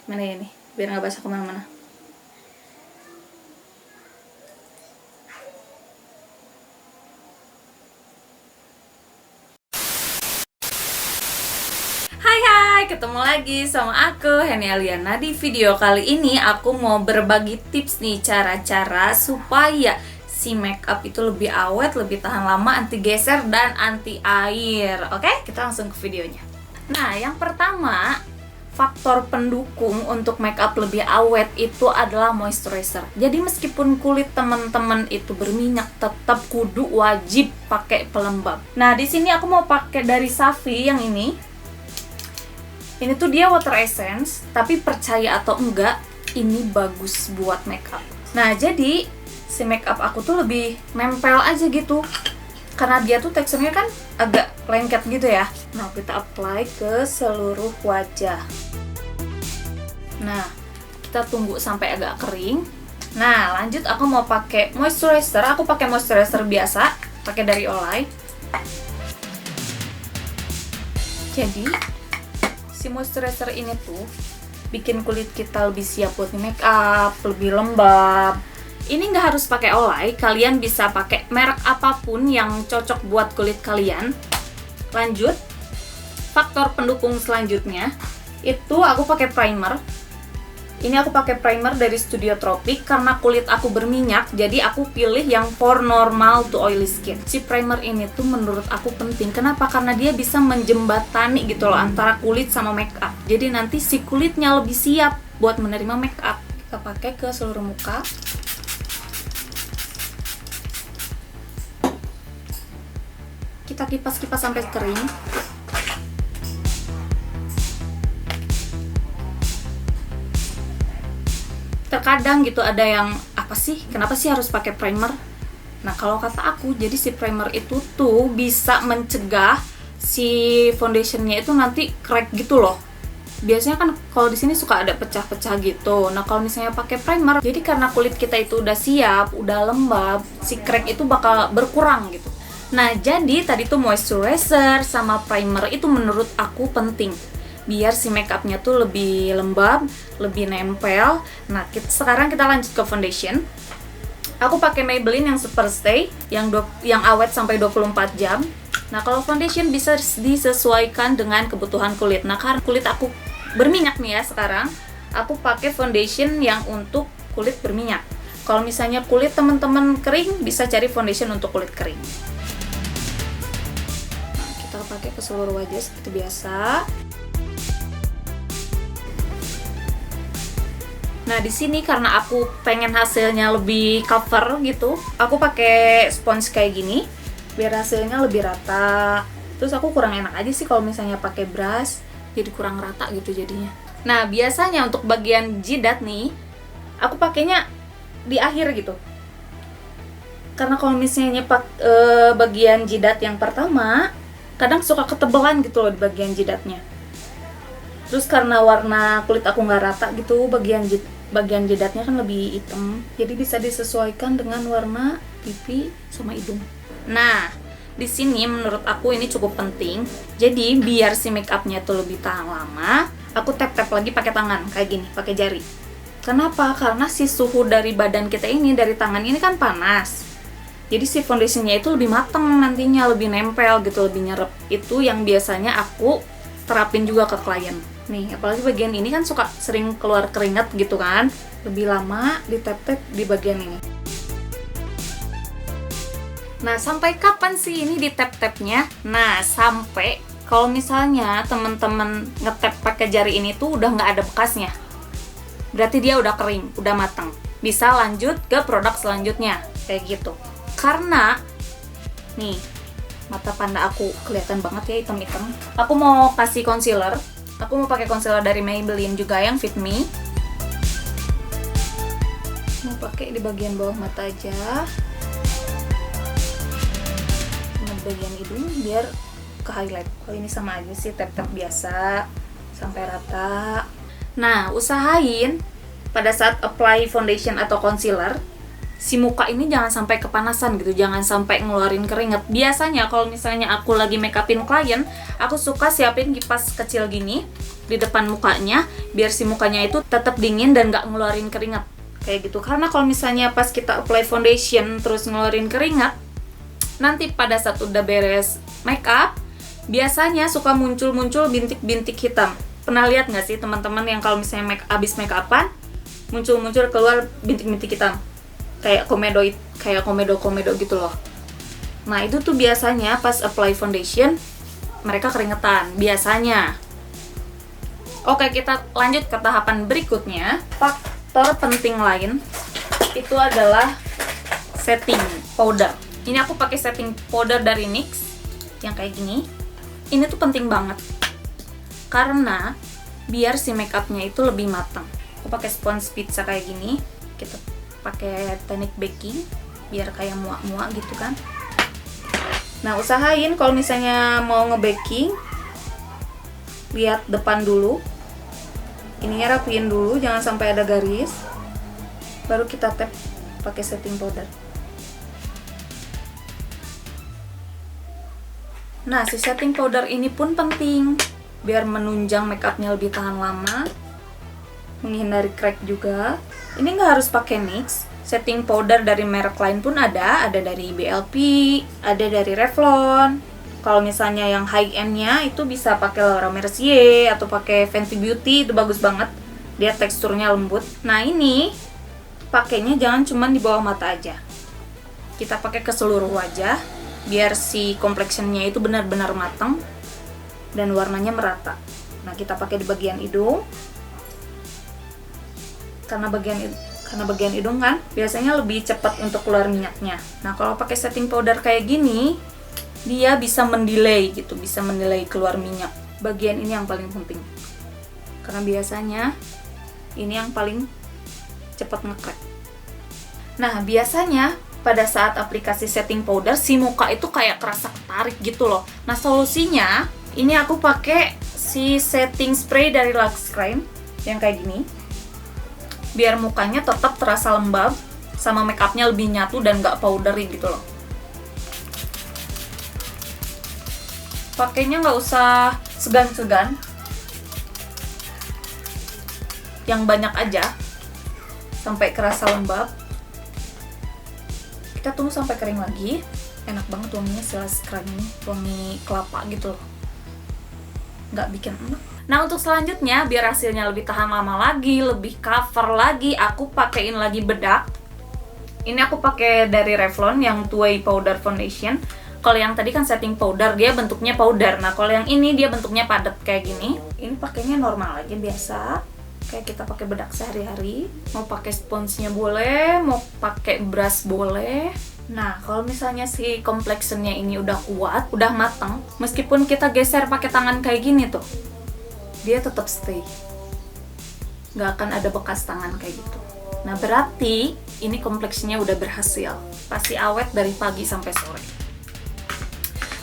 Mana ini? Biar nggak basah kemana-mana. Hai, ketemu lagi sama aku Henny Aliana. Di video kali ini aku mau berbagi tips nih, cara-cara supaya si makeup itu lebih awet, lebih tahan lama, anti geser dan anti air. Oke, kita langsung ke videonya. Nah, yang pertama, faktor pendukung untuk makeup lebih awet itu adalah moisturizer. Jadi meskipun kulit teman-teman itu berminyak, tetap kudu wajib pakai pelembab. Nah, di sini aku mau pakai dari Savi yang ini. Ini tuh dia water essence, tapi percaya atau enggak, ini bagus buat makeup. Nah, jadi si makeup aku tuh lebih nempel aja gitu. Karena dia tuh teksturnya kan agak lengket gitu ya. Nah, kita apply ke seluruh wajah. Nah, kita tunggu sampai agak kering. Nah, lanjut aku mau pakai moisturizer. Aku pakai moisturizer biasa, pakai dari Olay. Jadi si moisturizer ini tuh bikin kulit kita lebih siap buat makeup, lebih lembab. Ini nggak harus pakai Olay, kalian bisa pakai merek apapun yang cocok buat kulit kalian. Lanjut, faktor pendukung selanjutnya itu aku pakai primer. Ini aku pakai primer dari Studio Tropic karena kulit aku berminyak, jadi aku pilih yang for normal to oily skin. Si primer ini tuh menurut aku penting. Kenapa? Karena dia bisa menjembatani gitu loh antara kulit sama makeup. Jadi nanti si kulitnya lebih siap buat menerima makeup. Kita pakai ke seluruh muka. Kita kipas-kipas sampai kering. Terkadang gitu ada yang, apa sih, kenapa sih harus pakai primer? Nah, kalau kata aku, jadi si primer itu tuh bisa mencegah si foundationnya itu nanti crack gitu loh. Biasanya kan kalau di sini suka ada pecah-pecah gitu. Nah, kalau misalnya pakai primer, jadi karena kulit kita itu udah siap, udah lembab, si crack itu bakal berkurang gitu. Nah, jadi tadi tuh moisturizer sama primer itu menurut aku penting biar si makeupnya tuh lebih lembab, lebih nempel. Nah, sekarang kita lanjut ke foundation. Aku pakai Maybelline yang Super Stay, yang awet sampai 24 jam. Nah, kalau foundation bisa disesuaikan dengan kebutuhan kulit. Nah, karena kulit aku berminyak nih ya sekarang, aku pakai foundation yang untuk kulit berminyak. Kalau misalnya kulit teman-teman kering, bisa cari foundation untuk kulit kering. Nah, kita pakai ke seluruh wajah seperti biasa. Nah, di sini karena aku pengen hasilnya lebih cover gitu, aku pakai sponge kayak gini biar hasilnya lebih rata. Terus aku kurang enak aja sih kalau misalnya pakai brush, jadi kurang rata gitu jadinya. Nah, biasanya untuk bagian jidat nih, aku pakainya di akhir gitu. Karena kalau misalnya bagian jidat yang pertama, kadang suka ketebalan gitu loh di bagian jidatnya. Terus karena warna kulit aku nggak rata gitu, bagian jidatnya kan lebih hitam, jadi bisa disesuaikan dengan warna pipi sama hidung. Nah, di sini menurut aku ini cukup penting. Jadi biar si makeupnya tuh lebih tahan lama, aku tap-tap lagi pakai tangan kayak gini, pakai jari. Kenapa? Karena si suhu dari badan kita ini, dari tangan ini kan panas. Jadi si foundationnya itu lebih matang nantinya, lebih nempel gitu, lebih nyerep. Itu yang biasanya aku terapin juga ke klien. Nih, apalagi bagian ini kan suka sering keluar keringat gitu kan. Lebih lama ditap-tap di bagian ini. Nah, sampai kapan sih ini ditap-tapnya? Nah, sampai kalau misalnya teman-teman ngetap pakai jari ini tuh udah nggak ada bekasnya. Berarti dia udah kering, udah matang. Bisa lanjut ke produk selanjutnya, kayak gitu. Karena nih, mata panda aku kelihatan banget ya hitam-hitam. Aku mau kasih concealer. Aku mau pakai concealer dari Maybelline juga yang Fit Me. Mau pakai di bagian bawah mata aja. Sama bagian hidung biar ke highlight. Kalau ini sama aja sih, tap-tap biasa sampai rata. Nah, usahain pada saat apply foundation atau concealer, si muka ini jangan sampai kepanasan gitu, jangan sampai ngeluarin keringat. Biasanya kalau misalnya aku lagi make upin klien, aku suka siapin kipas kecil gini di depan mukanya biar si mukanya itu tetap dingin dan nggak ngeluarin keringat kayak gitu. Karena kalau misalnya pas kita apply foundation terus ngeluarin keringat, nanti pada saat udah beres make up biasanya suka muncul-muncul bintik-bintik hitam. Pernah lihat nggak sih teman-teman yang kalau misalnya abis make upan muncul-muncul keluar bintik-bintik hitam kayak komedo gitu loh. Nah itu tuh biasanya pas apply foundation mereka keringetan biasanya. Oke, kita lanjut ke tahapan berikutnya. Faktor penting lain itu adalah setting powder. Ini aku pakai setting powder dari NYX yang kayak gini. Ini tuh penting banget karena biar si makeupnya itu lebih matang. Aku pakai spons pizza kayak gini. Kita pakai teknik baking biar kayak muak-muak gitu kan. Nah, usahain kalau misalnya mau nge-baking, lihat depan dulu. Ininya rapiin dulu, jangan sampai ada garis. Baru kita tap pakai setting powder. Nah, si setting powder ini pun penting biar menunjang makeupnya lebih tahan lama, menghindari crack juga. Ini nggak harus pakai NYX. Setting powder dari merek lain pun ada dari BLP, ada dari Revlon. Kalau misalnya yang high end-nya itu bisa pakai Laura Mercier atau pakai Fenty Beauty, itu bagus banget. Dia teksturnya lembut. Nah, ini pakainya jangan cuma di bawah mata aja. Kita pakai ke seluruh wajah biar si complexion-nya itu benar-benar matang dan warnanya merata. Nah, kita pakai di bagian hidung. Karena bagian hidung kan biasanya lebih cepat untuk keluar minyaknya. Nah, kalau pakai setting powder kayak gini, dia bisa mendelay gitu, bisa mendelay keluar minyak. Bagian ini yang paling penting. Karena biasanya ini yang paling cepat nge-crack. Nah, biasanya pada saat aplikasi setting powder, si muka itu kayak kerasa ketarik gitu loh. Nah, solusinya ini aku pakai si setting spray dari Lux Creme yang kayak gini. Biar mukanya tetap terasa lembab, sama makeupnya lebih nyatu dan gak powdery gitu loh. Pakainya nggak usah segan-segan, yang banyak aja sampai kerasa lembab. Kita tunggu sampai kering lagi. Enak banget wanginya si Lux Creme ini, wangi kelapa gitu loh, nggak bikin enak. Nah, untuk selanjutnya biar hasilnya lebih tahan lama lagi, lebih cover lagi, aku pakein lagi bedak. Ini aku pakai dari Revlon yang Two Way Powder Foundation. Kalau yang tadi kan setting powder, dia bentuknya powder. Nah, kalau yang ini dia bentuknya padat kayak gini. Ini pakainya normal aja biasa, kayak kita pakai bedak sehari-hari. Mau pakai sponsnya boleh, mau pakai brush boleh. Nah, kalau misalnya si complexionnya ini udah kuat, udah matang, meskipun kita geser pakai tangan kayak gini tuh, dia tetap stay, nggak akan ada bekas tangan kayak gitu. Nah, berarti ini kompleksinya udah berhasil, pasti awet dari pagi sampai sore.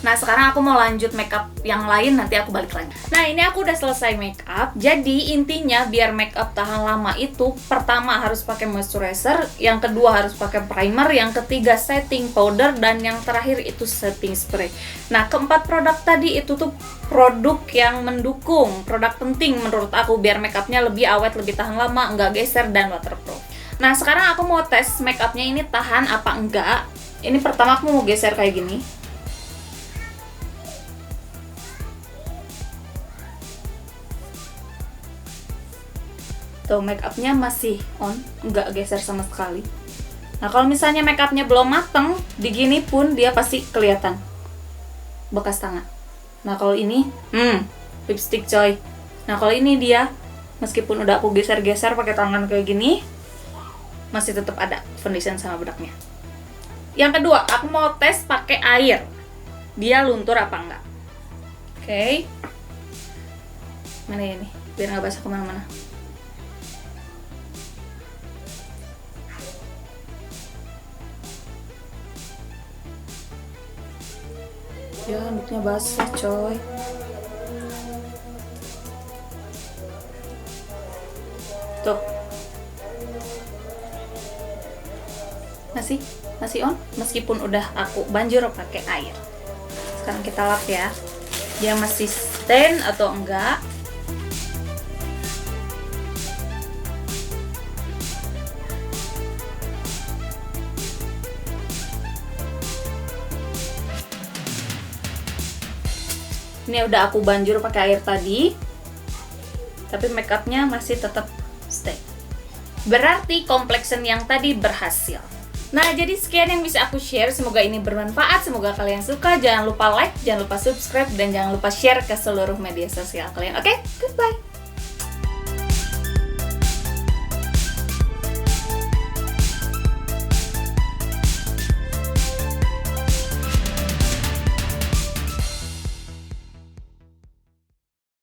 Nah, sekarang aku mau lanjut makeup yang lain, nanti aku balik lagi. Nah, ini aku udah selesai makeup. Jadi intinya biar makeup tahan lama itu, pertama harus pakai moisturizer, yang kedua harus pakai primer, yang ketiga setting powder, dan yang terakhir itu setting spray. Nah, keempat produk tadi itu tuh produk yang mendukung, produk penting menurut aku biar makeupnya lebih awet, lebih tahan lama, nggak geser, dan waterproof. Nah, sekarang aku mau tes makeupnya ini tahan apa enggak. Ini pertama aku mau geser kayak gini. Tuh, makeupnya masih on, nggak geser sama sekali. Nah, kalau misalnya makeupnya belum mateng, digini pun dia pasti kelihatan bekas tangan. Nah, kalau ini, lipstick coy. Nah, kalau ini dia, meskipun udah aku geser-geser pakai tangan kayak gini, masih tetap ada foundation sama bedaknya. Yang kedua, aku mau tes pakai air. Dia luntur apa enggak? Oke. Mana ini? Biar nggak basah kemana-mana. Ya, handuknya basah coy. Tuh. Masih on meskipun udah aku banjur pakai air. Sekarang kita lap ya. Dia masih stain atau enggak. Ini udah aku banjur pakai air tadi, tapi makeupnya masih tetap stay. Berarti complexion yang tadi berhasil. Nah, jadi sekian yang bisa aku share. Semoga ini bermanfaat, semoga kalian suka. Jangan lupa like, jangan lupa subscribe, dan jangan lupa share ke seluruh media sosial kalian. Oke, goodbye.